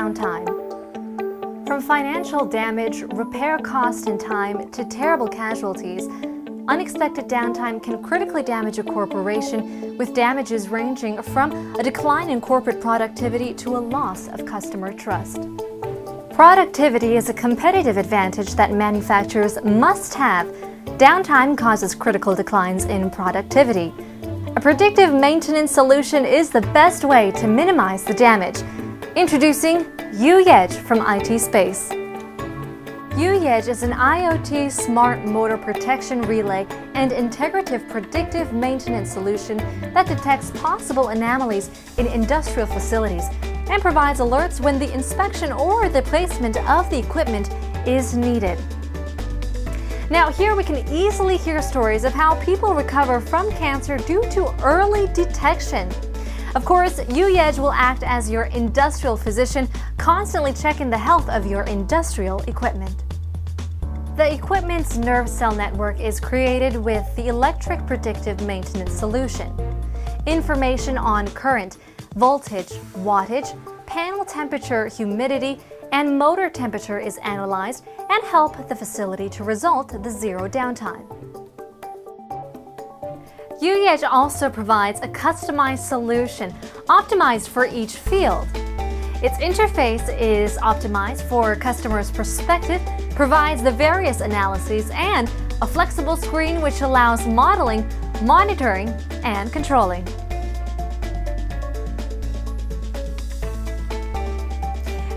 downtime. From financial damage, repair cost and time, to terrible casualties, unexpected downtime can critically damage a corporation, with damages ranging from a decline in corporate productivity to a loss of customer trust. Productivity is a competitive advantage that manufacturers must have. Downtime causes critical declines in productivity. A predictive maintenance solution is the best way to minimize the damage. Introducing UYeG from IT Space. UYeG is an IoT smart motor protection relay and integrative predictive maintenance solution that detects possible anomalies in industrial facilities and provides alerts when the inspection or the placement of the equipment is needed. Now, here we can easily hear stories of how people recover from cancer due to early detection. Of course, UYeG will act as your industrial physician, constantly checking the health of your industrial equipment. The equipment's nerve cell network is created with the electric predictive maintenance solution. Information on current, voltage, wattage, panel temperature, humidity, and motor temperature is analyzed and help the facility to result the zero downtime. UYeG also provides a customized solution optimized for each field. Its interface is optimized for customers' perspective, provides the various analyses, and a flexible screen which allows modeling, monitoring, and controlling.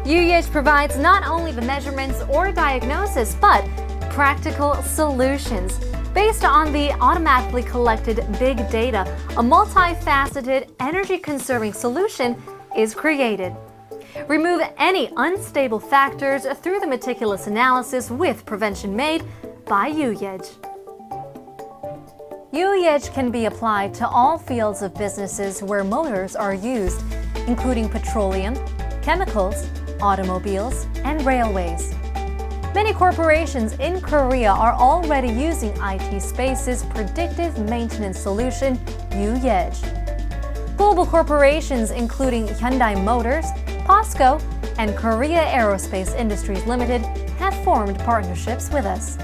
UYeG provides not only the measurements or diagnosis, but practical solutions. Based on the automatically collected big data, a multifaceted, energy-conserving solution is created. Remove any unstable factors through the meticulous analysis with prevention made by UYeG. UYeG can be applied to all fields of businesses where motors are used, including petroleum, chemicals, automobiles, and railways. Many corporations in Korea are already using IT Space's predictive maintenance solution, UYeG. Global corporations including Hyundai Motors, POSCO, and Korea Aerospace Industries Limited have formed partnerships with us.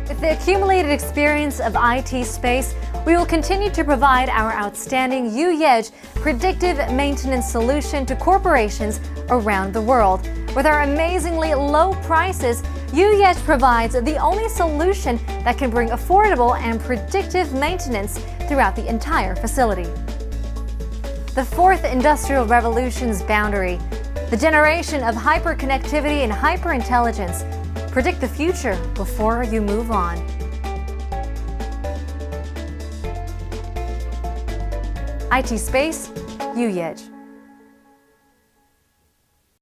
With the accumulated experience of IT Space, we will continue to provide our outstanding UYeG predictive maintenance solution to corporations around the world. With our amazingly low prices, UYeG provides the only solution that can bring affordable and predictive maintenance throughout the entire facility. The fourth industrial revolution's boundary, the generation of hyperconnectivity and hyperintelligence. Predict the future before you move on. IT Space, UYeG.